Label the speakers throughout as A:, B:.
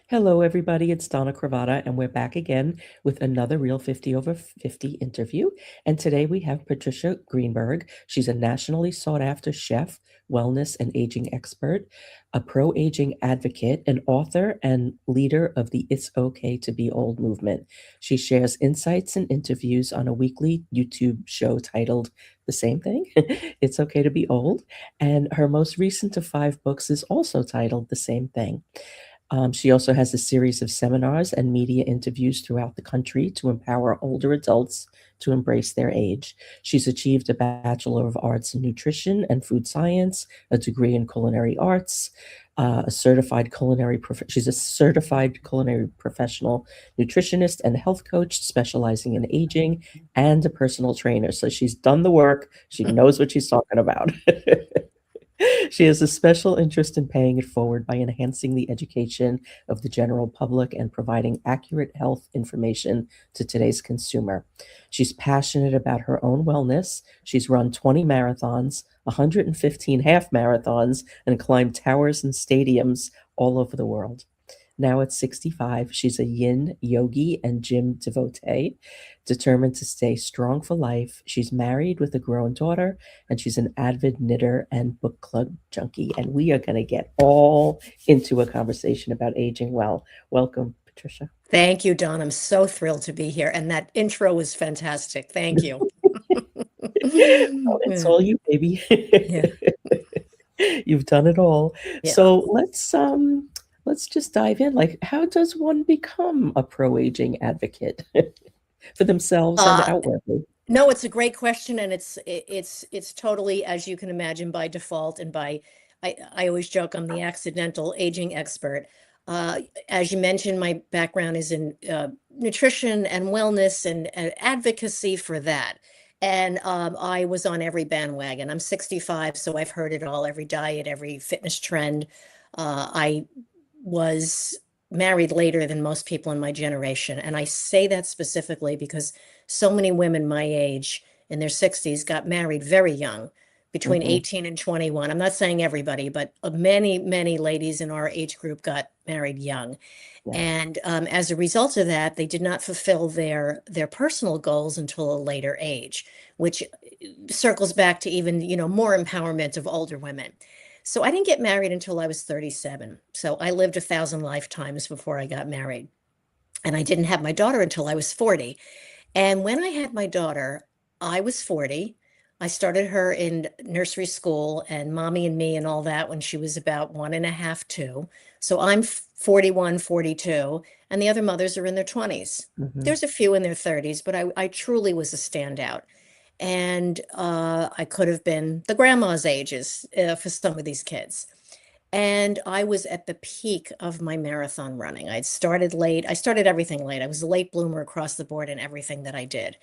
A: Hello, everybody. It's Donna Cravata, and we're back again with another Real 50 Over 50 interview. And today we have Patricia Greenberg. She's a nationally sought after chef, wellness, and aging expert, a pro aging advocate, an author, and leader of the It's Okay to Be Old movement. She shares insights and interviews on a weekly YouTube show titled the same thing, It's Okay to Be Old. And her most recent of five books is also titled the same thing. She also has a series of seminars and media interviews throughout the country to empower older adults to embrace their age. She's achieved a Bachelor of Arts in Nutrition and Food Science, a degree in Culinary Arts, she's a certified culinary professional nutritionist and health coach specializing in aging and a personal trainer. So she's done the work. She knows what she's talking about. She has a special interest in paying it forward by enhancing the education of the general public and providing accurate health information to today's consumer. She's passionate about her own wellness. She's run 20 marathons, 115 half marathons, and climbed towers and stadiums all over the world. Now at 65, she's a yin yogi and gym devotee, determined to stay strong for life. She's married with a grown daughter, and she's an avid knitter and book club junkie. And we are going to get all into a conversation about aging well. Welcome, Patricia.
B: Thank you, Don. I'm so thrilled to be here. And that intro was fantastic. Thank you.
A: Oh, it's all you, baby.
B: Yeah.
A: You've done it all.
B: Yeah.
A: So let's just dive in. Like, how does one become a pro-aging advocate for themselves and
B: Uh,
A: outwardly?
B: no, it's a great question, and it's totally, as you can imagine, by default and by I always joke I'm the accidental aging expert. Uh, as you mentioned, my background is in nutrition and wellness and advocacy for that. And I was on every bandwagon. I'm 65, so I've heard it all, every diet, every fitness trend. I was married later than most people in my generation. And I say that specifically because so many women my age in their 60s got married very young, between
A: Hmm.
B: 18 and 21. I'm not saying everybody, but many, many ladies in our age group got married young.
A: Yes.
B: And as a result of that, they did not fulfill their personal goals until a later age, which circles back to even, more empowerment of older women. So I didn't get married until I was 37. So I lived 1,000 lifetimes before I got married. And I didn't have my daughter until I was 40. And when I had my daughter, I was 40. I started her in nursery school and mommy and me and all that when she was about one and a half, two. So I'm 41, 42, and the other mothers are in their 20s.
A: Hmm.
B: There's a few in their 30s, but I truly was a standout. And I could have been the grandma's ages for some of these kids. And I was at the peak of my marathon running. I'd started late. I started everything late. I was a late bloomer across the board in everything that I did.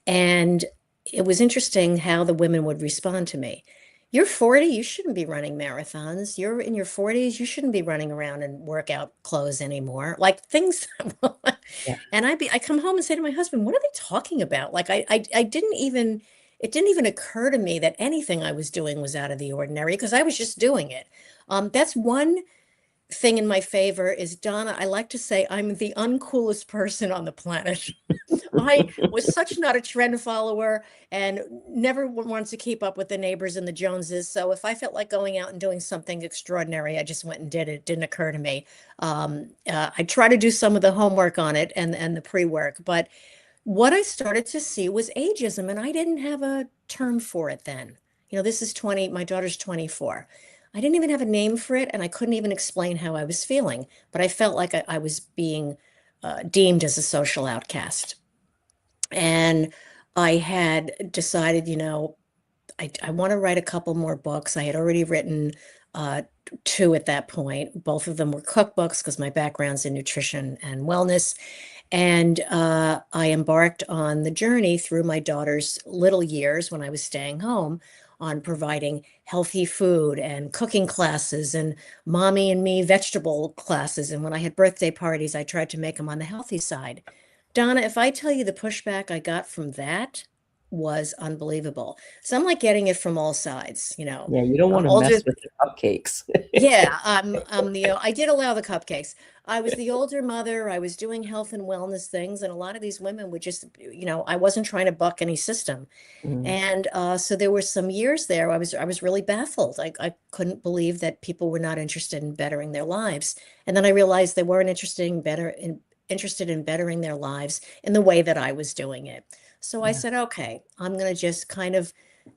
B: And it was interesting how the women would respond to me. You're 40, you shouldn't be running marathons. You're in your 40s, you shouldn't be running around in workout clothes anymore. Like things.
A: Yeah.
B: And I come home and say to my husband, what are they talking about? Like I didn't even, it didn't even occur to me that anything I was doing was out of the ordinary because I was just doing it. That's one thing in my favor is Donna, I like to say I'm the uncoolest person on the planet. I was such not a trend follower and never wanted to keep up with the neighbors and the Joneses. So if I felt like going out and doing something extraordinary, I just went and did it. It didn't occur to me. I try to do some of the homework on it and the pre-work, but what I started to see was ageism, and I didn't have a term for it then. This is 20, my daughter's 24. I didn't even have a name for it, and I couldn't even explain how I was feeling, but I felt like I was being deemed as a social outcast. And I had decided, I want to write a couple more books. I had already written uh, two at that point. Both of them were cookbooks because my background's in nutrition and wellness. And I embarked on the journey through my daughter's little years when I was staying home on providing healthy food and cooking classes and mommy and me vegetable classes. And when I had birthday parties, I tried to make them on the healthy side. Donna, if I tell you the pushback I got from that, was unbelievable. So I'm like getting it from all sides, you know.
A: Yeah, you don't want to
B: Older,
A: mess with the cupcakes.
B: yeah, I did allow the cupcakes. I was the older mother. I was doing health and wellness things, and a lot of these women would just, I wasn't trying to buck any system.
A: Mm,
B: And so there were some years there I was really baffled. I couldn't believe that people were not interested in bettering their lives. And then I realized they weren't interested in bettering their lives in the way that I was doing it. So I
A: yeah.
B: said, okay, I'm going to just kind of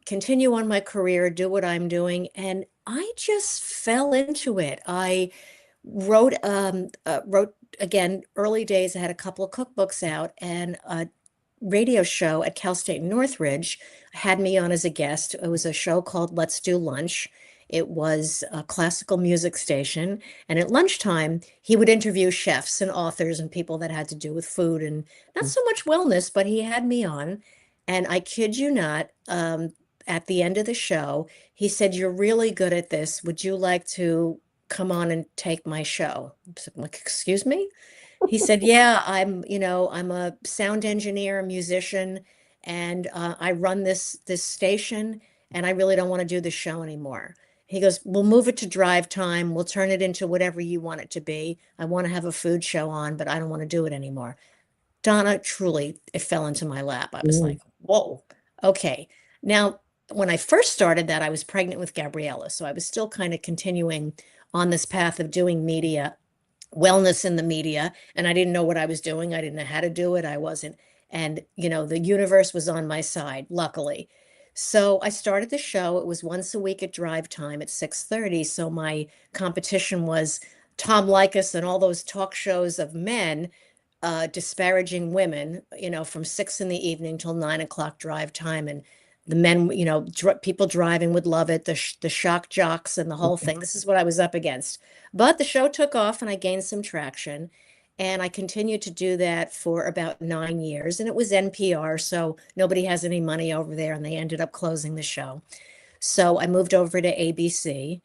B: continue on my career, do what I'm doing. And I just fell into it. I wrote again, early days. I had a couple of cookbooks out, and a radio show at Cal State Northridge had me on as a guest. It was a show called Let's Do Lunch. It was a classical music station. And at lunchtime, he would interview chefs and authors and people that had to do with food and not
A: Mm,
B: so much wellness, but he had me on. And I kid you not, at the end of the show, he said, "You're really good at this. Would you like to come on and take my show?" I'm like, "Excuse me?" He said, "Yeah, I'm a sound engineer, a musician, and I run this station, and I really don't want to do the show anymore." He goes, "We'll move it to drive time. We'll turn it into whatever you want it to be. I want to have a food show on, but I don't want to do it anymore." Donna, truly, it fell into my lap. I was
A: mm,
B: like, "Whoa, okay." Now, when I first started that, I was pregnant with Gabriella, so I was still kind of continuing on this path of doing media, wellness in the media, and I didn't know what I was doing. I didn't know how to do it. I wasn't. And, the universe was on my side, luckily. So I started the show. It was once a week at drive time at 6:30. So my competition was Tom Likas and all those talk shows of men disparaging women, from 6 in the evening till 9 o'clock drive time. And the men, people driving would love it, the shock jocks and the whole
A: mm,
B: thing. This is what I was up against. But the show took off and I gained some traction. And I continued to do that for about 9 years. And it was NPR, so nobody has any money over there. And they ended up closing the show. So I moved over to ABC.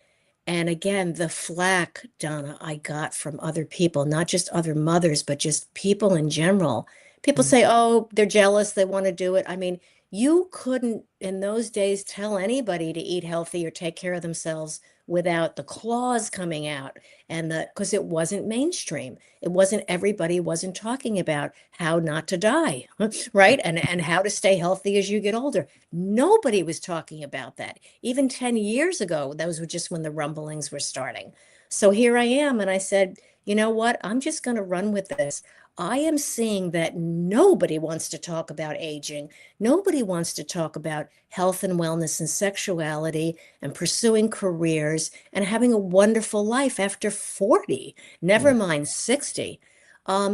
B: And again, the flack, Donna, I got from other people, not just other mothers, but just people in general. People
A: mm,
B: say, "Oh, they're jealous, they want to do it." I mean, you couldn't in those days tell anybody to eat healthy or take care of themselves without the claws coming out, and because it wasn't mainstream. It wasn't, everybody wasn't talking about how not to die, right? And how to stay healthy as you get older. Nobody was talking about that. Even 10 years ago, those were just when the rumblings were starting. So here I am, and I said, "You know what? I'm just going to run with this." I am seeing that nobody wants to talk about aging. Nobody wants to talk about health and wellness and sexuality and pursuing careers and having a wonderful life after 40, never
A: mm,
B: mind 60.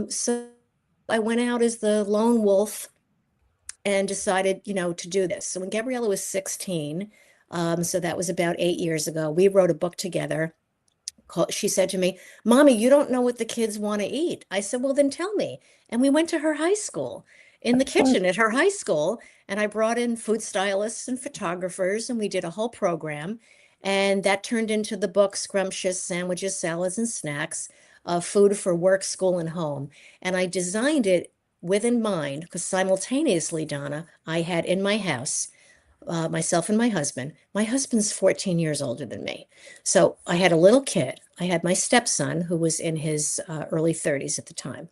B: So I went out as the lone wolf and decided, to do this. So when Gabriella was 16, so that was about 8 years ago, we wrote a book together. She said to me, "Mommy, you don't know what the kids want to eat." I said, "Well, then tell me." And we went to her high school, in the
A: that's fun.
B: kitchen at her high school, and I brought in food stylists and photographers, and we did a whole program. And that turned into the book Scrumptious Sandwiches, Salads, and Snacks, Food for Work, School, and Home. And I designed it with in mind, because simultaneously, Donna, I had in my house myself and my husband. My husband's 14 years older than me. So I had a little kid. I had my stepson, who was in his early 30s at the time.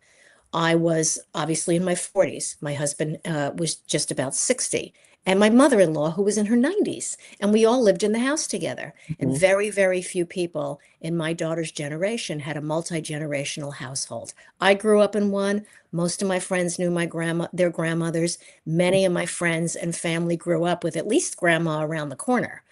B: I was obviously in my 40s. My husband was just about 60. And my mother-in-law, who was in her 90s. And we all lived in the house together. And
A: Mhm.
B: very, very few people in my daughter's generation had a multi-generational household. I grew up in one. Most of my friends knew their grandmothers. Many of my friends and family grew up with at least grandma around the corner.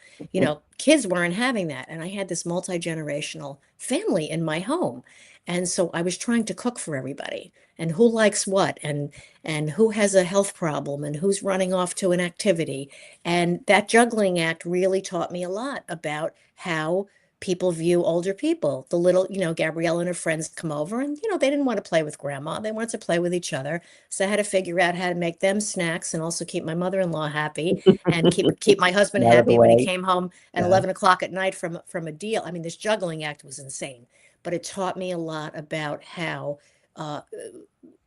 B: Kids weren't having that. And I had this multi-generational family in my home. And so I was trying to cook for everybody, and who likes what, and who has a health problem and who's running off to an activity. And that juggling act really taught me a lot about how people view older people. The little, Gabrielle and her friends come over, and they didn't want to play with grandma. They wanted to play with each other. So I had to figure out how to make them snacks and also keep my mother-in-law happy and keep my husband
A: Out of the
B: happy when he
A: way.
B: came home at
A: Yeah.
B: 11 o'clock at night from a deal. I mean, this juggling act was insane, but it taught me a lot about how uh,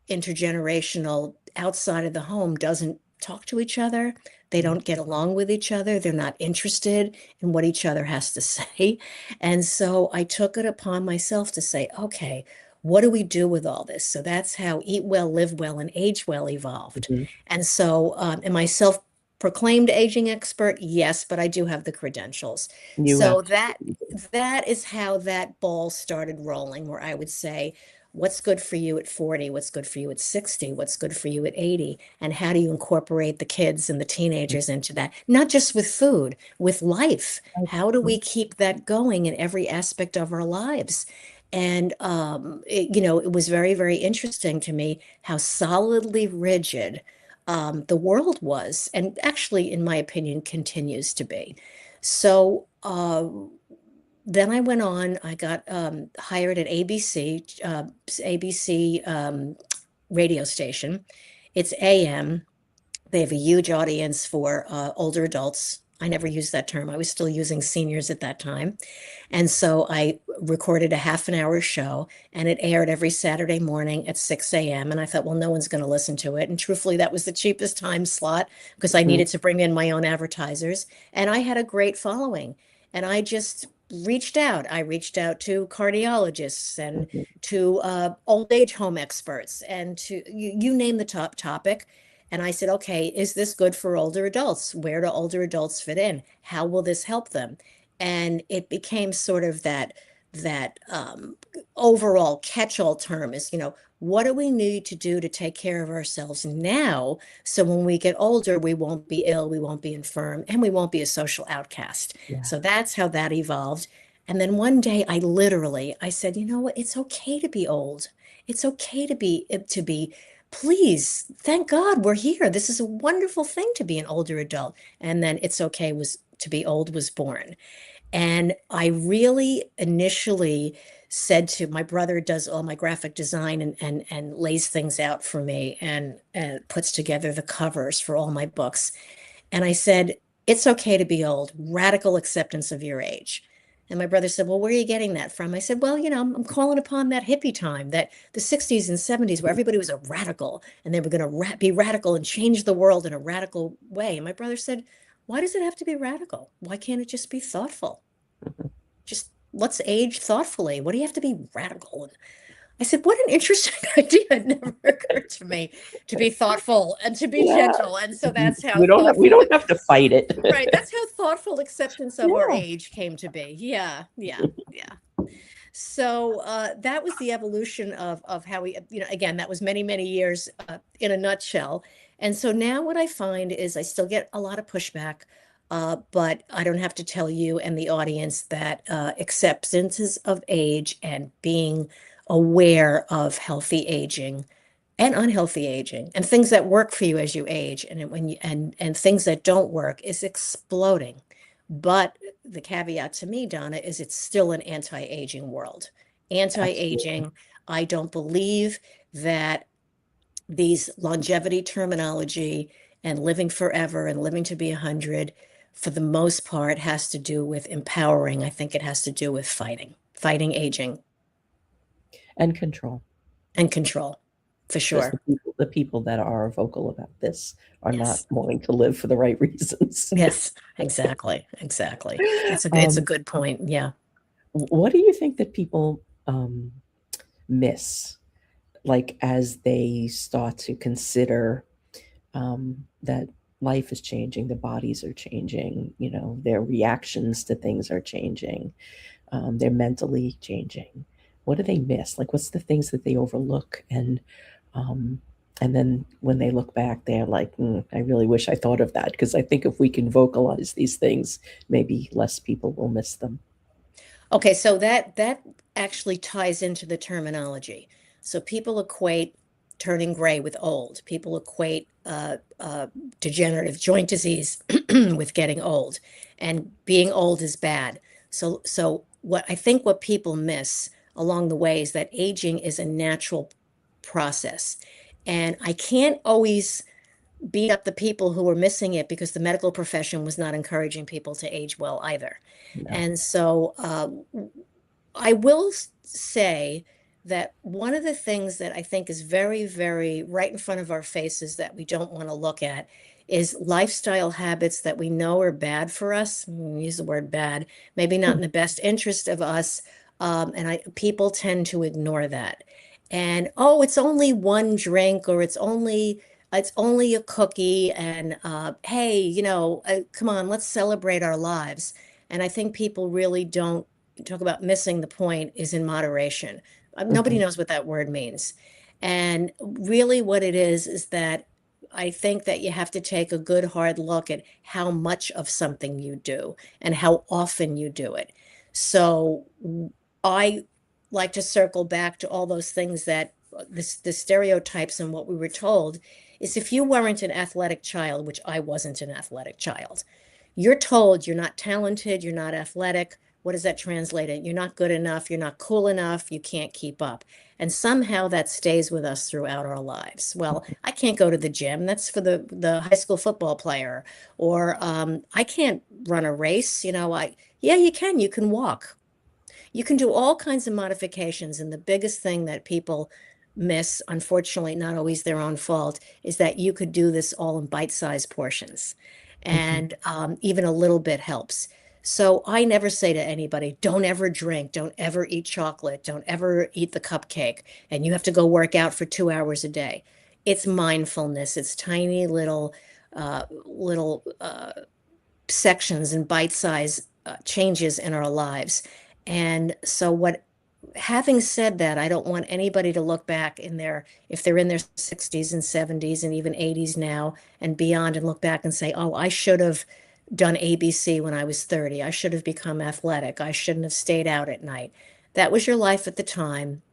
B: intergenerational outside of the home doesn't talk to each other. They don't get along with each other. They're not interested in what each other has to say. And so I took it upon myself to say, okay, what do we do with all this? So that's how Eat Well, Live Well, and Age Well evolved.
A: Mhm.
B: And so, am I self-proclaimed aging expert? Yes, but I do have the credentials.
A: You
B: So that
A: absolutely do.
B: that is how that ball started rolling, where I would say, what's good for you at 40? What's good for you at 60? What's good for you at 80? And how do you incorporate the kids and the teenagers into that? Not just with food, with life.
A: Right.
B: How do
A: Mm.
B: we keep that going in every aspect of our lives? And it was very, very interesting to me how solidly rigid the world was, and actually, in my opinion, continues to be. So then I went on, I got hired at ABC radio station. It's AM. They have a huge audience for older adults. I never used that term. I was still using seniors at that time. And so I recorded a half an hour show and it aired every Saturday morning at 6 a.m. And I thought, well, no one's going to listen to it. And truthfully, that was the cheapest time slot because I
A: Mhm.
B: needed to bring in my own advertisers. And I had a great following. And I just reached out. I reached out to cardiologists and
A: Mhm.
B: to old age home experts and to you name the top topic. And I said, okay, is this good for older adults? Where do older adults fit in? How will this help them? And it became sort of that overall catch-all term is, what do we need to do to take care of ourselves now so when we get older, we won't be ill, we won't be infirm, and we won't be a social outcast.
A: Yeah.
B: So that's how that evolved. And then one day I said, you know what? It's okay to be old. It's okay to be, please, thank God we're here. This is a wonderful thing to be an older adult. And then it's okay was to be old was born. And I really initially said to my brother does all my graphic design and lays things out for me and puts together the covers for all my books. And I said, it's okay to be old, radical acceptance of your age. And my brother said, well, where are you getting that from? I said, well, I'm calling upon that hippie time, that the 60s and 70s where everybody was a radical and they were going to be radical and change the world in a radical way. And my brother said, why does it have to be radical? Why can't it just be thoughtful?
A: Mhm.
B: Just let's age thoughtfully. What do you have to be radical? And I said, what an interesting idea. It never occurred to me to be thoughtful and to be
A: Yeah.
B: gentle. And so that's how
A: We
B: thoughtful,
A: don't have to fight it.
B: right? That's how thoughtful acceptance of our
A: Yeah.
B: age came to be. Yeah, yeah, yeah. So that was the evolution of how we, again, that was many, many years in a nutshell. And so now what I find is I still get a lot of pushback, but I don't have to tell you and the audience that acceptances of age and being aware of healthy aging and unhealthy aging and things that work for you as you age and things that don't work is exploding. But the caveat to me, Donna, is it's still an anti-aging world.
A: Absolutely.
B: Anti-aging, I don't believe that these longevity terminology and living forever and living to be 100, for the most part, has to do with empowering. I think it has to do with fighting aging
A: And control.
B: and control, for
A: Because
B: sure.
A: the people that are vocal about this are not
B: Yes.
A: wanting to live for the right reasons.
B: Yes, exactly. Exactly. It's a
A: Um,
B: good point. Yeah.
A: what do you think that people miss, like as they start to consider that life is changing, the bodies are changing, their reactions to things are changing, they're mentally changing. What do they miss? Like, what's the things that they overlook? Um, and then when they look back, they're like, I really wish I thought of that. Because I think if we can vocalize these things, maybe less people will miss them.
B: Okay, so that actually ties into the terminology. So people equate turning gray with old. People equate degenerative joint disease with getting old, and being old is bad. So what people miss along the way is that aging is a natural process, and I can't always beat up the people who were missing it because the medical profession was not encouraging people to age well either.
A: No.
B: And so I will say that one of the things that I think is very, very right in front of our faces that we don't want to look at is lifestyle habits that we know are bad for us. Use the word bad, maybe not in the best interest of us. People tend to ignore that. And oh, it's only one drink, or it's only a cookie. And hey, come on, let's celebrate our lives. And I think people really don't talk about missing the point is in moderation. Nobody
A: Mhm.
B: knows what that word means. And really, what it is that I think that you have to take a good hard look at how much of something you do and how often you do it. So I like to circle back to all those things that the stereotypes and what we were told is if you weren't an athletic child, which I wasn't an athletic child, you're told you're not talented, you're not athletic. What does that translate in? You're not good enough, you're not cool enough, you can't keep up. And somehow that stays with us throughout our lives. Well, I can't go to the gym. That's for the high school football player. Or I can't run a race. Yeah, you can. You can walk. You can do all kinds of modifications. And the biggest thing that people miss, unfortunately, not always their own fault, is that you could do this all in bite-sized portions.
A: Mhm.
B: And even a little bit helps. So I never say to anybody, don't ever drink, don't ever eat chocolate, don't ever eat the cupcake, and you have to go work out for 2 hours a day. It's mindfulness. It's tiny little sections and bite-sized changes in our lives. And so having said that, I don't want anybody to look back if they're in their 60s and 70s and even 80s now and beyond and look back and say, oh, I should have done ABC when I was 30. I should have become athletic. I shouldn't have stayed out at night. That was your life at the time.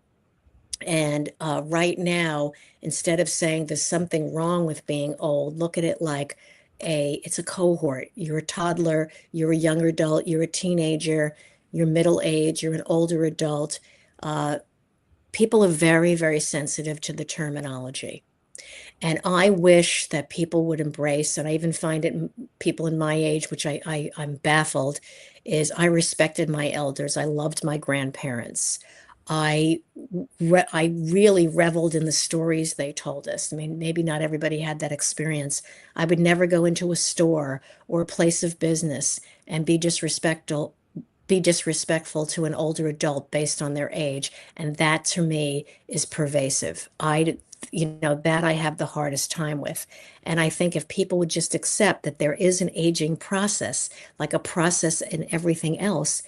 B: And right now, instead of saying there's something wrong with being old, look at it like it's a cohort. You're a toddler, you're a young adult, you're a teenager, you're middle age, you're an older adult. Uh, People are very, very sensitive to the terminology. And I wish that people would embrace, and I even find it people in my age, which I'm baffled, is I respected my elders. I loved my grandparents. I I really reveled in the stories they told us. I mean, maybe not everybody had that experience. I would never go into a store or a place of business and be disrespectful to an older adult based on their age. And that to me is pervasive. That I have the hardest time with. And I think if people would just accept that there is an aging process, like a process in everything else,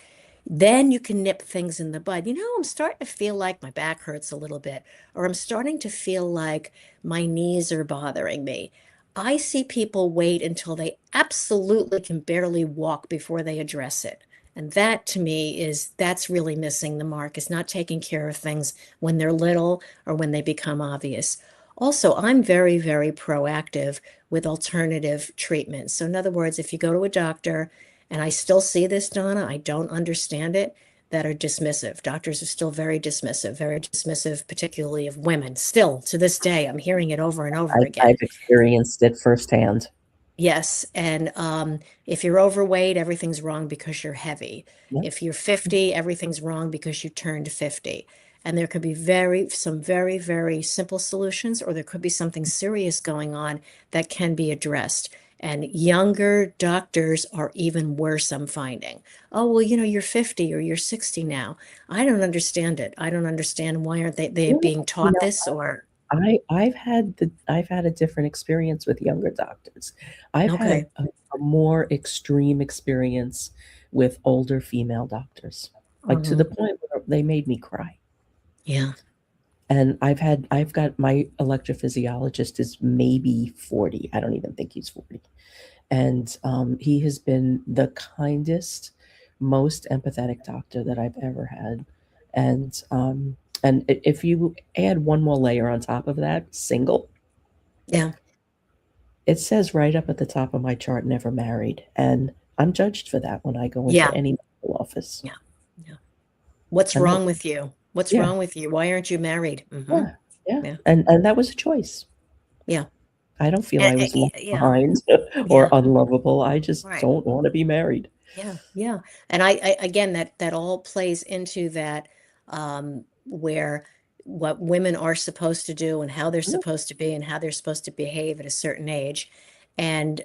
B: then you can nip things in the bud. I'm starting to feel like my back hurts a little bit, or I'm starting to feel like my knees are bothering me. I see people wait until they absolutely can barely walk before they address it. And that to me that's really missing the mark, is not taking care of things when they're little or when they become obvious. Also, I'm very, very proactive with alternative treatments. So in other words, if you go to a doctor, and I still see this, Donna, I don't understand it, that are dismissive. Doctors are still very dismissive, particularly of women. Still to this day, I'm hearing it over and over again.
A: I've experienced it firsthand.
B: Yes, and if you're overweight, everything's wrong because you're heavy.
A: Yep.
B: If you're 50, everything's wrong because you turned 50. And there could be some very, very simple solutions, or there could be something serious going on that can be addressed. And younger doctors are even worse, I'm finding. Oh, well, you're 50 or you're 60 now. I don't understand it. I don't understand why aren't they
A: Yeah,
B: being
A: you
B: taught
A: know,
B: this or
A: I've had a different experience with younger doctors. I've had
B: okay.
A: a more extreme experience with older female doctors, like to the
B: Mhm.
A: point where they made me cry.
B: Yeah.
A: And I've got my electrophysiologist is maybe 40. I don't even think he's 40. And he has been the kindest, most empathetic doctor that I've ever had. And if you add one more layer on top of that, single,
B: Yeah.
A: it says right up at the top of my chart, never married. And I'm judged for that when I go into
B: Yeah.
A: any medical office.
B: Yeah. Yeah. What's
A: And that,
B: wrong with you? What's
A: yeah,
B: wrong with you? Why aren't you married? Hmm.
A: yeah, yeah.
B: Yeah.
A: And that was a choice.
B: Yeah.
A: I don't feel I was left
B: Yeah.
A: behind or
B: Yeah.
A: unlovable. I just
B: Right.
A: don't want to be married.
B: Yeah. Yeah. And I again, that all plays into that, where what women are supposed to do and how they're
A: Mhm,
B: supposed to be and how they're supposed to behave at a certain age. And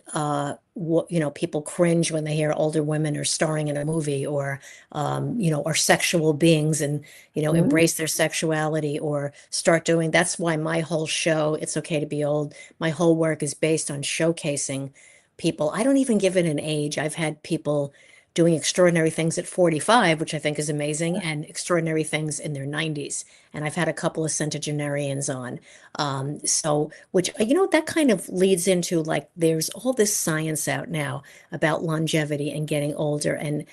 B: what, people cringe when they hear older women are starring in a movie, or are sexual beings, and
A: mhm,
B: embrace their sexuality, or start doing. That's why my whole show, It's Okay to Be Old, my whole work is based on showcasing people. I don't even give it an age. I've had people doing extraordinary things at 45, which I think is amazing, and extraordinary things in their 90s. And I've had a couple of centenarians on. Which, that kind of leads into, like, there's all this science out now about longevity and getting older. And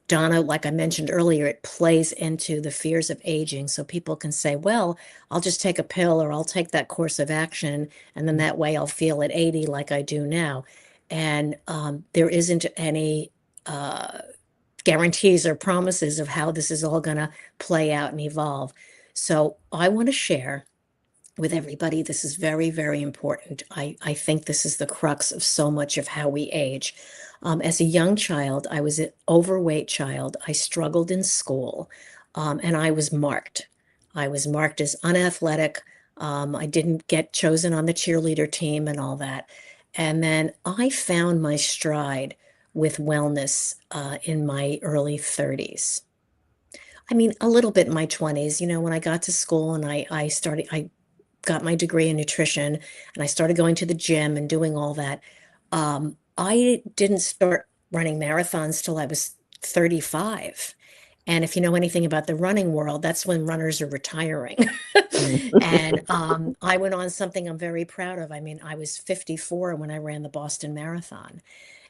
B: Donna, like I mentioned earlier, it plays into the fears of aging. So people can say, well, I'll just take a pill, or I'll take that course of action, and then that way I'll feel at 80 like I do now. And there isn't any uh, guarantees or promises of how this is all going to play out and evolve. So I want to share with everybody, this is very, very important. I think this is the crux of so much of how we age. As a young child, I was an overweight child. I struggled in school, and I was marked. I was marked as unathletic. I didn't get chosen on the cheerleader team and all that. And then I found my stride with wellness in my early 30s. I mean, a little bit in my 20s, when I got to school and I got my degree in nutrition, and I started going to the gym and doing all that. I didn't start running marathons till I was 35. And if you know anything about the running world, that's when runners are retiring. And
A: mhm.
B: I went on something I'm very proud of. I mean, I was 54 when I ran the Boston Marathon.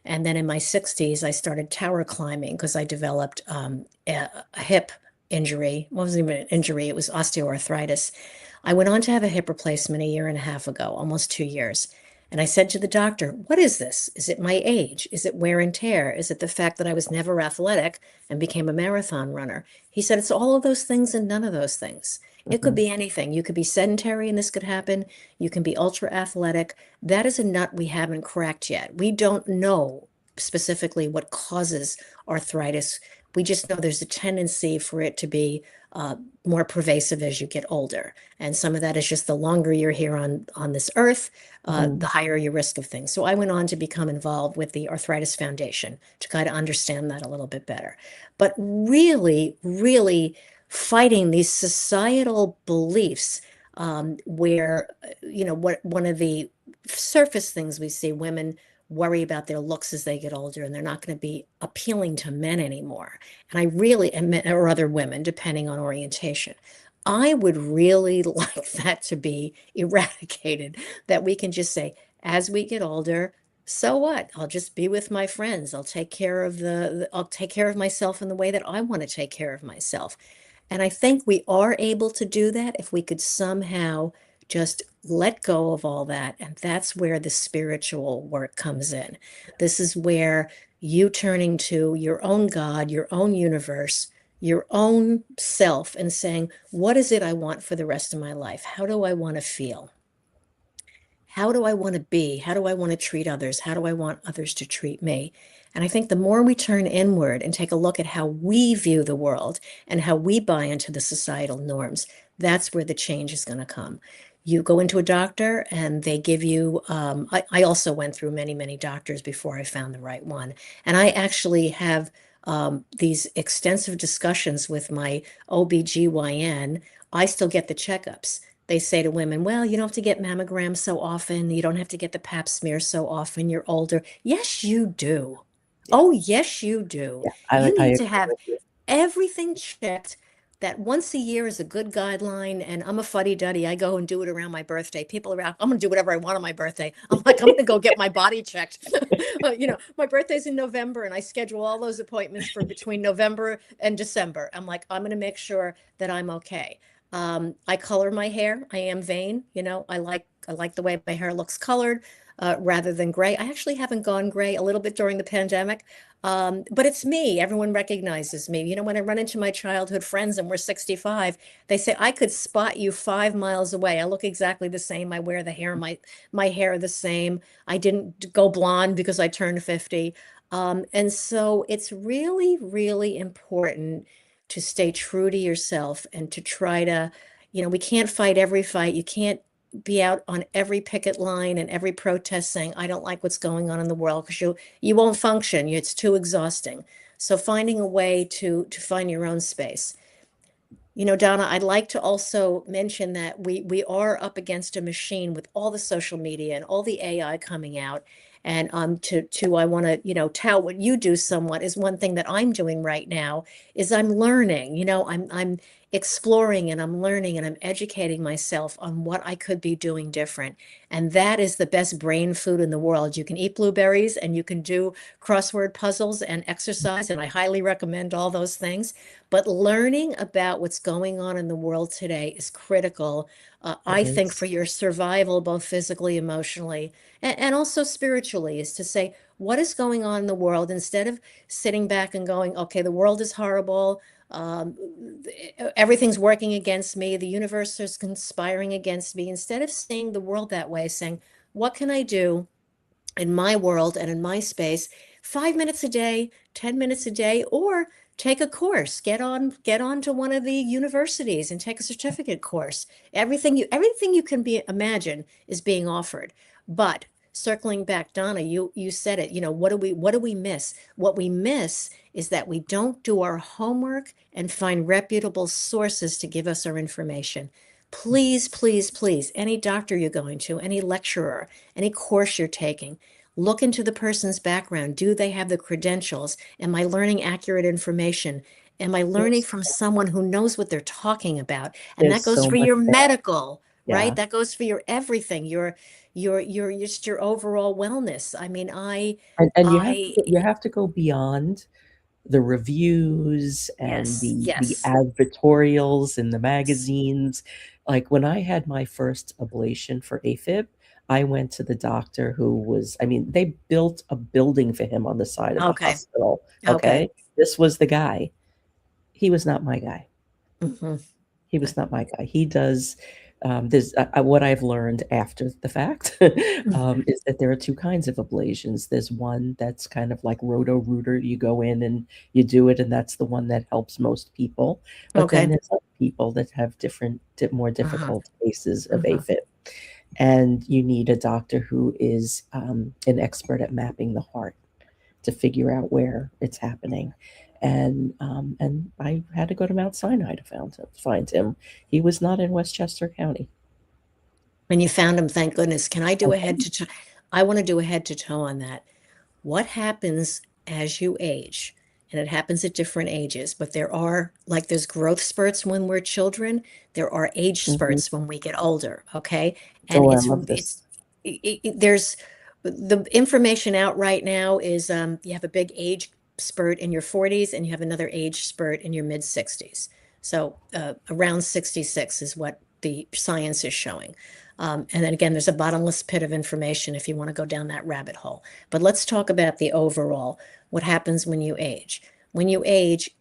B: And then in my 60s, I started tower climbing because I developed a hip injury. It wasn't even an injury, it was osteoarthritis. I went on to have a hip replacement a year and a half ago, almost 2 years. And I said to the doctor, what is this? Is it my age? Is it wear and tear? Is it the fact that I was never athletic and became a marathon runner? He said, it's all of those things and none of those things. It could be anything. You could be sedentary and this could happen. You can be ultra athletic. That is a nut we haven't cracked yet. We don't know specifically what causes arthritis. We just know there's a tendency for it to be uh, more pervasive as you get older. And some of that is just the longer you're here on this earth, the
A: Mhm,
B: higher your risk of things. So I went on to become involved with the Arthritis Foundation to kind of understand that a little bit better. But really, really fighting these societal beliefs, where, what one of the surface things we see, women worry about their looks as they get older, and they're not going to be appealing to men anymore. And I really, or other women, depending on orientation. I would really like that to be eradicated, that we can just say, as we get older, so what? I'll just be with my friends. I'll take care of I'll take care of myself in the way that I want to take care of myself. And I think we are able to do that if we could somehow just let go of all that. And that's where the spiritual work comes in. This is where you turning to your own God, your own universe, your own self, and saying, what is it I want for the rest of my life? How do I want to feel? How do I want to be? How do I want to treat others? How do I want others to treat me? And I think the more we turn inward and take a look at how we view the world and how we buy into the societal norms, that's where the change is going to come. You go into a doctor and they give you, I also went through many, many doctors before I found the right one. And I actually have these extensive discussions with my OBGYN. I still get the checkups. They say to women, well, you don't have to get mammograms so often. You don't have to get the pap smear so often. You're older. Yes, you do.
A: Yeah,
B: Oh, yes, you do.
A: yeah,
B: You
A: I
B: need to
A: agree
B: have
A: with you.
B: everything checked. That once a year is a good guideline. And I'm a fuddy-duddy. I go and do it around my birthday. People are out, I'm going to do whatever I want on my birthday. I'm like, I'm going to go get my body checked. My birthday's in November, and I schedule all those appointments for between November and December. I'm like, I'm going to make sure that I'm okay. I color my hair. I am vain. I like the way my hair looks colored, rather than gray. I actually haven't gone gray a little bit during the pandemic. But it's me. Everyone recognizes me. When I run into my childhood friends and we're 65, they say, I could spot you 5 miles away. I look exactly the same. I wear my hair the same. I didn't go blonde because I turned 50. And so it's really, really important to stay true to yourself and to try to we can't fight every fight. You can't be out on every picket line and every protest saying, I don't like what's going on in the world, because you won't function. It's too exhausting. So finding a way to find your own space. Donna, I'd like to also mention that we are up against a machine with all the social media and all the AI coming out. And to I want to, tout what you do somewhat is one thing that I'm doing right now is I'm learning, I'm exploring and I'm learning and I'm educating myself on what I could be doing different. And that is the best brain food in the world. You can eat blueberries and you can do crossword puzzles and exercise, and I highly recommend all those things. But learning about what's going on in the world today is critical,
A: It
B: I think,
A: is.
B: for your survival, both physically, emotionally, and also spiritually, is to say, what is going on in the world instead of sitting back and going, okay, the world is horrible. Um, Everything's working against me. The universe is conspiring against me. Instead of seeing the world that way, saying, what can I do in my world and in my space, 5 minutes a day, 10 minutes a day, or take a course, get on to one of the universities and take a certificate course. Everything you can be imagine is being offered. But circling back, Donna, you said it, what do we miss? What we miss is that we don't do our homework and find reputable sources to give us our information. Please, please, please, any doctor you're going to, any lecturer, any course you're taking, look into the person's background. Do they have the credentials? Am I learning accurate information? Am I learning
A: There's
B: from someone who knows what they're talking about? And that
A: there's
B: goes
A: so
B: for
A: much
B: your
A: there.
B: medical, right?
A: Yeah.
B: That goes for your everything, your just your overall wellness. I mean,
A: And
B: I
A: you have to go beyond the reviews and
B: yes,
A: the
B: yes.
A: advertorials in the magazines. Like when I had my first ablation for AFib, I went to the doctor who was, I mean, they built a building for him on the side of the
B: Okay.
A: hospital.
B: Okay.
A: Okay. This was the guy. He was not my guy.
B: Hmm.
A: He was not my guy. He does. There's what I've learned after the fact is that there are two kinds of ablations. There's one that's kind of like roto-rooter. You go in and you do it, and that's the one that helps most people. But then
B: Okay.
A: there's other people that have more
B: Hmm.
A: difficult cases of
B: Hmm.
A: AFib, and you need a doctor who is an expert at mapping the heart to figure out where it's happening. And I had to go to Mount Sinai to find him. He was not in Westchester County.
B: And you found them, thank goodness. Can I
A: I
B: do a head
A: did.
B: to toe? I want to do a head to toe on that. What happens as you age? And it happens at different ages, but there's growth spurts when we're children. There are age
A: Mhm.
B: spurts when we get older. Okay. And
A: Oh, I love this.
B: there's the information out right now is, you have a big age spurt in your 40s and you have another age spurt in your mid 60s. So around 66 is what the science is showing. And then again, there's a bottomless pit of information if you want to go down that rabbit hole. But let's talk about the overall, what happens when you age. When you age,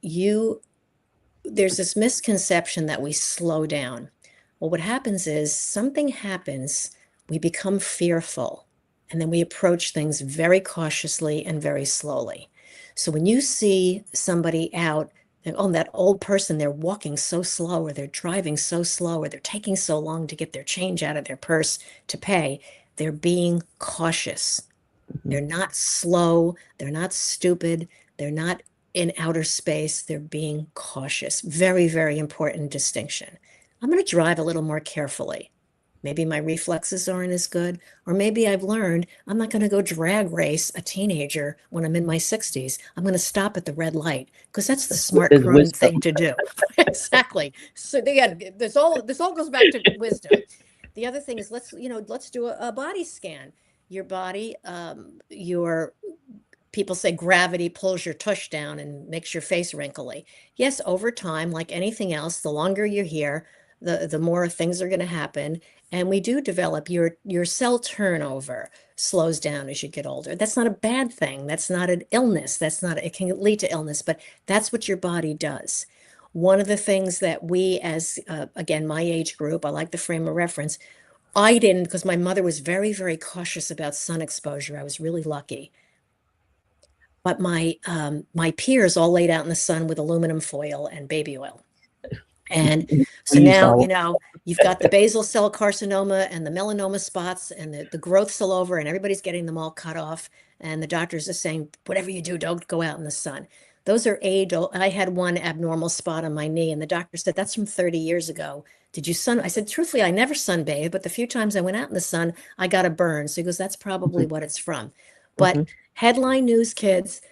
B: there's this misconception that we slow down. Well, what happens is something happens, we become fearful, and then we approach things very cautiously and very slowly. So when you see somebody out, oh, that old person, they're walking so slow, or they're driving so slow, or they're taking so long to get their change out of their purse to pay, they're being cautious.
A: Mhm.
B: They're not slow. They're not stupid. They're not in outer space. They're being cautious. Very, very important distinction. I'm going to drive a little more carefully. Maybe my reflexes aren't as good, or maybe I've learned I'm not going to go drag race a teenager when I'm in my 60s. I'm going to stop at the red light because that's the smart,
A: There's
B: prudent
A: wisdom.
B: thing to do. Exactly. So again, this all goes back to wisdom. The other thing is, let's do a body scan. Your body, your people say gravity pulls your tush down and makes your face wrinkly. Yes, over time, like anything else, the longer you're here, the more things are going to happen. And we do develop your cell turnover slows down as you get older. That's not a bad thing. That's not an illness. It can lead to illness, but that's what your body does. One of the things that we, as again, my age group, I like the frame of reference. I didn't, because my mother was very, very cautious about sun exposure. I was really lucky. But my peers all laid out in the sun with aluminum foil and baby oil. And so
A: We
B: now,
A: shall.
B: you've got the basal cell carcinoma and the melanoma spots and the growth's all over, and everybody's getting them all cut off. And the doctors are saying, whatever you do, don't go out in the sun. Those are age old. I had one abnormal spot on my knee, and the doctor said, that's from 30 years ago. Did you sun? I said, truthfully, I never sunbathed, but the few times I went out in the sun, I got a burn. So he goes, that's probably what it's from. But
A: Mhm.
B: headline news, kids,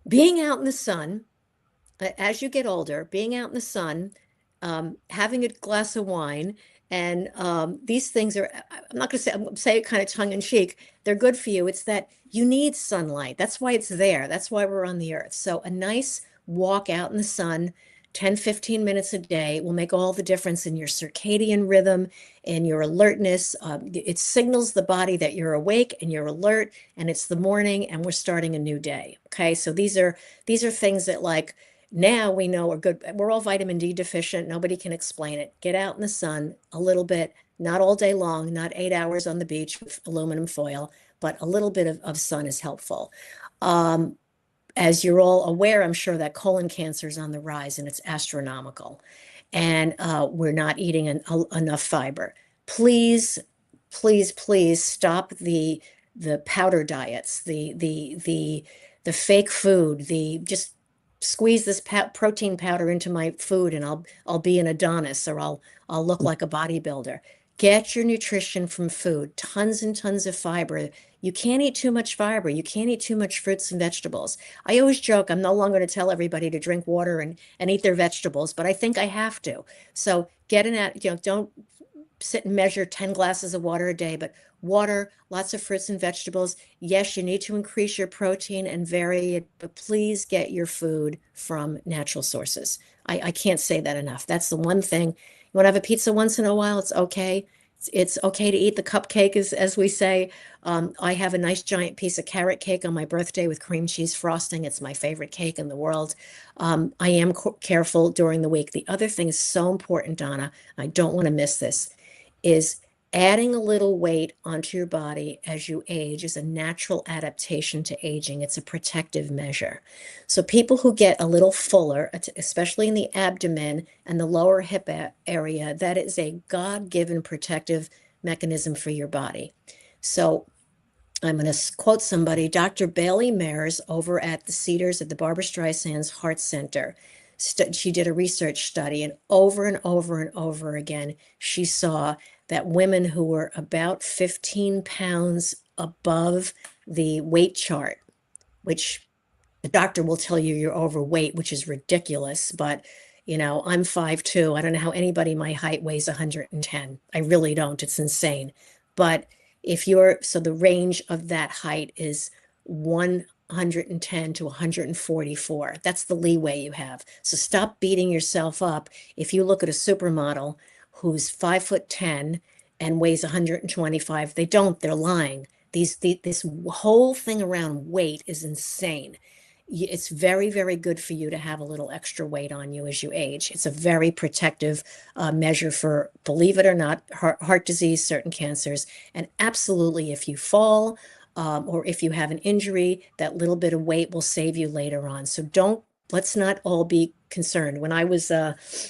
B: being out in the sun as you get older, being out in the sun, having a glass of wine, and these things are, I'm not going to say, I'm gonna say it kind of tongue in cheek, they're good for you. It's that you need sunlight. That's why it's there. That's why we're on the earth. So a nice walk out in the sun, 10, 15 minutes a day will make all the difference in your circadian rhythm and your alertness. It signals the body that you're awake and you're alert, and it's the morning and we're starting a new day. Okay. So these are things that, like, now we know are good. We're all vitamin D deficient. Nobody can explain it. Get out in the sun a little bit, not all day long, not 8 hours on the beach with aluminum foil, but a little bit of sun is helpful. Um, as you're all aware, I'm sure that colon cancer is on the rise and it's astronomical. And we're not eating enough fiber. Please, please, please stop the powder diets, the fake food, the just squeeze this protein powder into my food and I'll be an Adonis, or I'll look like a bodybuilder. Get your nutrition from food, tons and tons of fiber. You can't eat too much fiber. You can't eat too much fruits and vegetables. I always joke, I'm no longer going to tell everybody to drink water and eat their vegetables, but I think I have to. So get in that, don't sit and measure 10 glasses of water a day, but water, lots of fruits and vegetables. Yes, you need to increase your protein and vary it, but please get your food from natural sources. I can't say that enough. That's the one thing. You want to have a pizza once in a while, it's okay. It's okay to eat the cupcake, as we say. I have a nice giant piece of carrot cake on my birthday with cream cheese frosting. It's my favorite cake in the world. I am careful during the week. The other thing is so important, Donna, I don't want to miss this, is adding a little weight onto your body as you age is a natural adaptation to aging. It's a protective measure. So people who get a little fuller, especially in the abdomen and the lower hip area, that is a God-given protective mechanism for your body. So I'm going to quote somebody, Dr. Bailey Mayers over at the Cedars at the Barbara Streisand's Heart Center. She did a research study, and over and over again, she saw that women who were about 15 pounds above the weight chart, which the doctor will tell you you're overweight, which is ridiculous, but I'm 5'2". I don't know how anybody my height weighs 110. I really don't. It's insane. But so the range of that height is 110 to 144. That's the leeway you have. So stop beating yourself up. If you look at a supermodel who's 5'10" and weighs 125, they're lying. This whole thing around weight is insane. It's very, very good for you to have a little extra weight on you as you age. It's a very protective measure for, believe it or not, heart disease, certain cancers. And absolutely, if you fall or if you have an injury, that little bit of weight will save you later on. So let's not all be concerned. When I was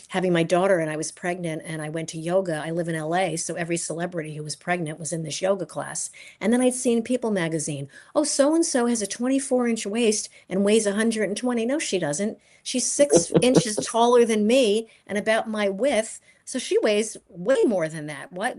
B: having my daughter and I was pregnant and I went to yoga, I live in LA, so every celebrity who was pregnant was in this yoga class. And then I'd seen People magazine. Oh, so-and-so has a 24-inch waist and weighs 120. No, she doesn't. She's 6 inches taller than me and about my width. So she weighs way more than that. Why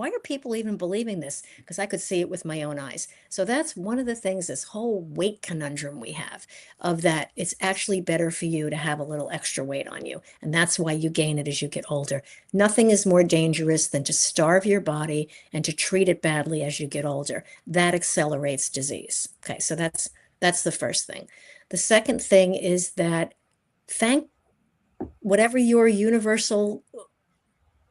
B: are people even believing this? Because I could see it with my own eyes. So that's one of the things, this whole weight conundrum we have, of that it's actually better for you to have a little extra weight on you. And that's why you gain it as you get older. Nothing is more dangerous than to starve your body and to treat it badly as you get older. That accelerates disease. Okay, so that's the first thing. The second thing is that thank whatever your universal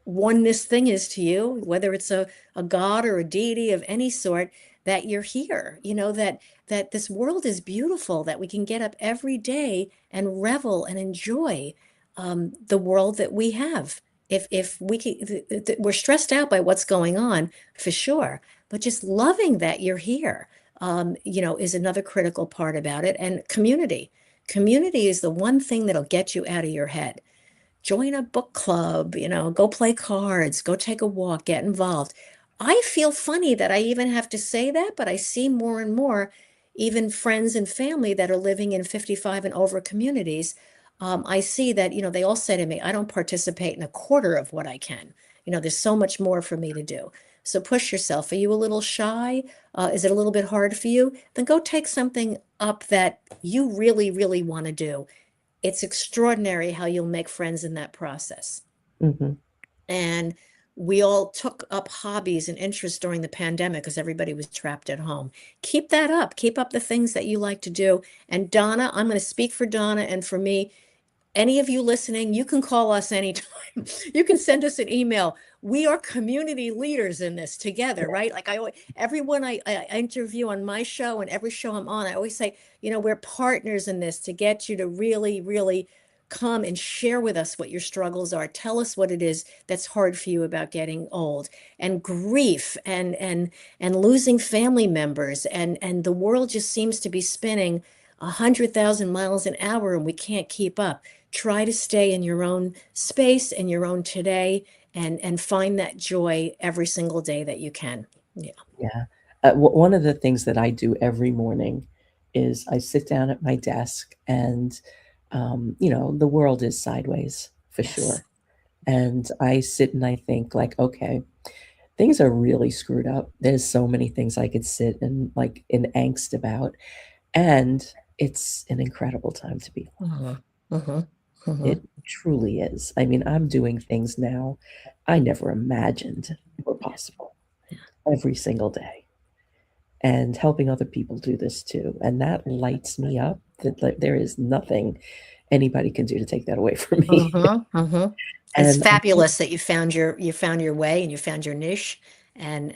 B: oneness thing is to you, whether it's a god or a deity of any sort, that you're here, that this world is beautiful, that we can get up every day and revel and enjoy the world that we have. If we can, we're stressed out by what's going on for sure, but just loving that you're here, is another critical part about it. And community is the one thing that'll get you out of your head. join a book club, go play cards, go take a walk, get involved. I feel funny that I even have to say that, but I see more and more, even friends and family that are living in 55 and over communities. I see that, they all say to me, I don't participate in a quarter of what I can. There's so much more for me to do. So push yourself. Are you a little shy? Is it a little bit hard for you? Then go take something up that you really, really want to do. It's extraordinary how you'll make friends in that process.
A: Hmm.
B: And we all took up hobbies and interests during the pandemic because everybody was trapped at home. Keep that up. Keep up the things that you like to do. And Donna, I'm going to speak for Donna and for me. Any of you listening, you can call us anytime. You can send us an email. We are community leaders in this together, right? Like everyone I interview on my show and every show I'm on, I always say, we're partners in this to get you to really, really come and share with us what your struggles are. Tell us what it is that's hard for you about getting old and grief and losing family members. And the world just seems to be spinning 100,000 miles an hour and we can't keep up. Try to stay in your own space and your own today and find that joy every single day that you can. Yeah.
A: Yeah. One of the things that I do every morning is I sit down at my desk and, the world is sideways for
B: Yes.
A: sure. And I sit and I think, like, okay, things are really screwed up. There's so many things I could sit and like in angst about. And it's an incredible time to be
B: Mm-hmm.
A: alive.
B: Mm-hmm. Mm-hmm.
A: It truly is. I mean, I'm doing things now I never imagined were
B: Yeah.
A: possible every single day, and helping other people do this too. And that lights me up that like, there is nothing anybody can do to take that away from me.
B: Mm-hmm. Mm-hmm. It's
A: And I think,
B: fabulous that you found your way and you found your niche and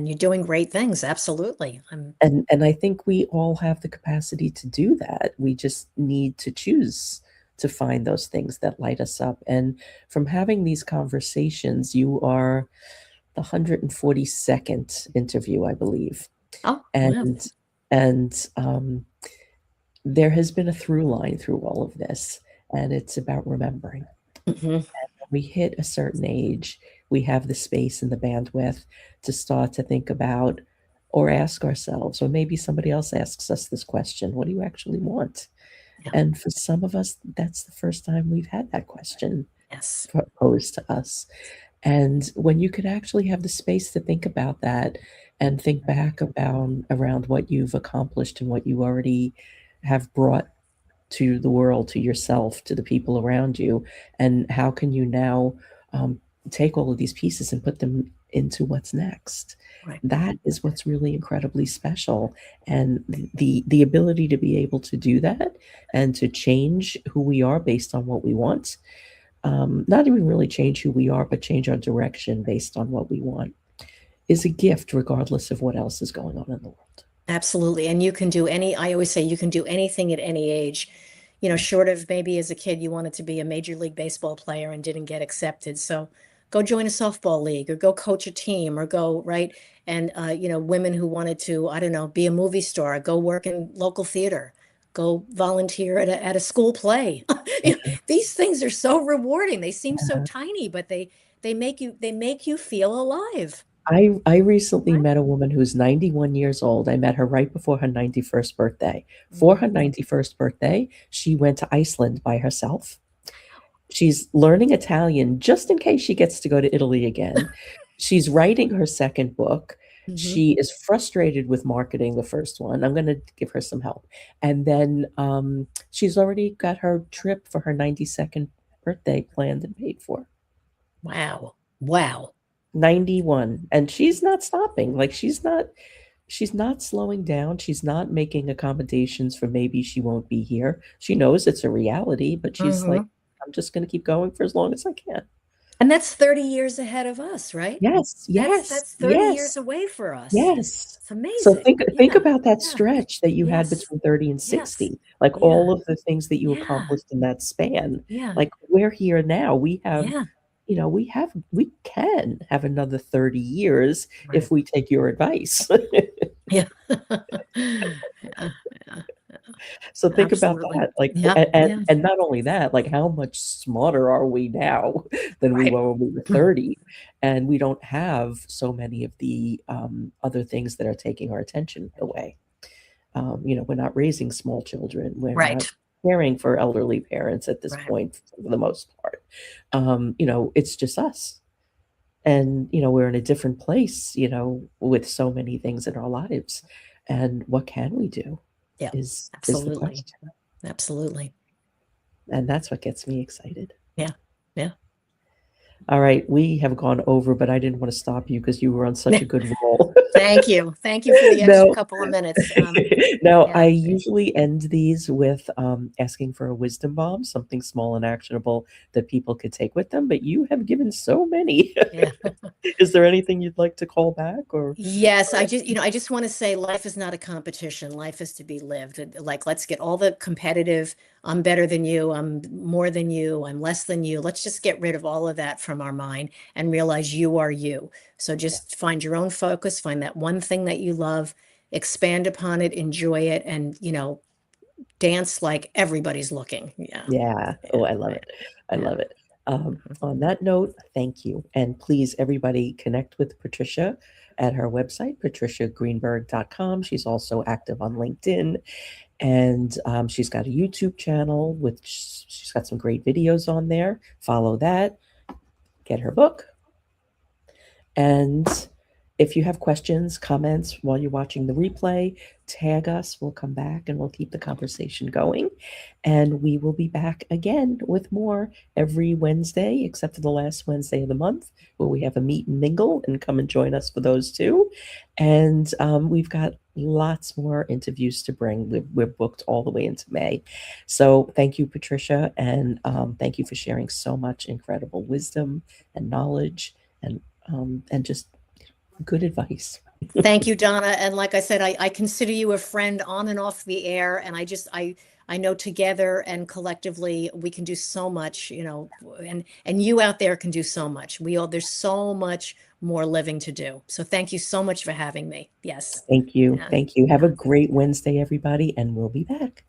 B: you're doing great things. Absolutely. I'm
A: and I think we all have the capacity to do that. We just need to choose to find those things that light us up. And from having these conversations, you are the 142nd interview, I believe.
B: Oh, wow.
A: And there has been a through line through all of this, and it's about remembering.
B: Mm-hmm.
A: When we hit a certain age, we have the space and the bandwidth to start to think about or ask ourselves, or maybe somebody else asks us this question: what do you actually want?
B: Yeah.
A: And for some of us, that's the first time we've had that question
B: Yes.
A: posed to us. And when you could actually have the space to think about that and think back about around what you've accomplished and what you already have brought to the world, to yourself, to the people around you, and how can you now um, take all of these pieces and put them into what's next?
B: Right.
A: That is what's really incredibly special, and the ability to be able to do that and to change who we are based on what we want, not even really change who we are, but change our direction based on what we want, is a gift, regardless of what else is going on in the world.
B: Absolutely. And I always say you can do anything at any age, short of maybe as a kid you wanted to be a Major League Baseball player and didn't get accepted. So go join a softball league or go coach a team or go, right? And, women who wanted to, I don't know, be a movie star, go work in local theater, go volunteer at a school play. These things are so rewarding. They seem so tiny, but they make you feel alive.
A: I recently met a woman who's 91 years old. I met her right before her 91st birthday. For her
B: Mhm.
A: 91st birthday, she went to Iceland by herself. She's learning Italian just in case she gets to go to Italy again. She's writing her second book.
B: Mhm.
A: She is frustrated with marketing the first one. I'm going to give her some help. And then she's already got her trip for her 92nd birthday planned and paid for.
B: Wow. Wow.
A: 91, and she's not stopping. Like she's not slowing down. She's not making accommodations for maybe she won't be here. She knows it's a reality, but she's like,
B: Mhm.
A: I'm just going to keep going for as long as I can.
B: And that's 30 years ahead of us, right?
A: Yes,
B: That's
A: yes,
B: that's 30 years
A: yes,
B: away for us.
A: yes.
B: It's
A: So
B: amazing.
A: think
B: Yeah.
A: about that
B: Yeah.
A: stretch that you had
B: Yes.
A: between 30 and
B: Yes.
A: 60. Like
B: Yeah.
A: all of the things that you
B: Yeah.
A: accomplished in that span.
B: Yeah.
A: Like we're here now.
B: Yeah.
A: We can have another 30 years
B: Right.
A: if we take your advice.
B: Yeah. Yeah. Yeah.
A: So think about
B: Absolutely.
A: that. Like,
B: Yeah. Yeah.
A: and not only that, like how much smarter are we now than we
B: Right.
A: were when we were 30? And we don't have so many of the other things that are taking our attention away. We're not raising small children. We're not
B: Right.
A: caring for elderly parents at this
B: Right.
A: point for the most part. It's just us. And, we're in a different place, with so many things in our lives. And what can we do
B: Yeah.
A: is the
B: Absolutely.
A: question.
B: Absolutely.
A: And that's what gets me excited.
B: Yeah. Yeah.
A: All right, we have gone over, but I didn't want to stop you because you were on such a good roll.
B: Thank you. Thank you for the extra
A: No,
B: couple of minutes.
A: no, I
B: Yeah.
A: usually end these with asking for a wisdom bomb, something small and actionable that people could take with them. But you have given so many.
B: Yeah.
A: Is there anything you'd like to call back
B: Yes,
A: or
B: I just want to say life is not a competition. Life is to be lived. Like, let's get all the competitive, I'm better than you, I'm more than you, I'm less than you. Let's just get rid of all of that from our mind and realize you are you. So
A: Yeah.
B: just find your own focus, find that one thing that you love, expand upon it, enjoy it, and, dance like everybody's looking. Yeah.
A: Yeah. Oh,
B: Yeah.
A: I love
B: Right.
A: it. I
B: Yeah.
A: love it. On that note, thank you. And please, everybody, connect with Patricia at her website, patriciagreenberg.com. She's also active on LinkedIn. And she's got a YouTube channel with she's got some great videos on there. Follow that. Get her book. And if you have questions, comments while you're watching the replay, tag us. We'll come back and we'll keep the conversation going. And we will be back again with more every Wednesday, except for the last Wednesday of the month, where we have a meet and mingle, and come and join us for those too. And we've got lots more interviews to bring. We're booked all the way into May. So thank you, Patricia. And thank you for sharing so much incredible wisdom and knowledge and just good advice.
B: Thank you, Donna. And like I said, I consider you a friend on and off the air. And I know together and collectively we can do so much, and you out there can do so much. There's so much more living to do. So thank you so much for having me. Yes.
A: Thank you.
B: Yeah.
A: Thank you. Have a
B: Yeah.
A: great Wednesday, everybody, and we'll be back.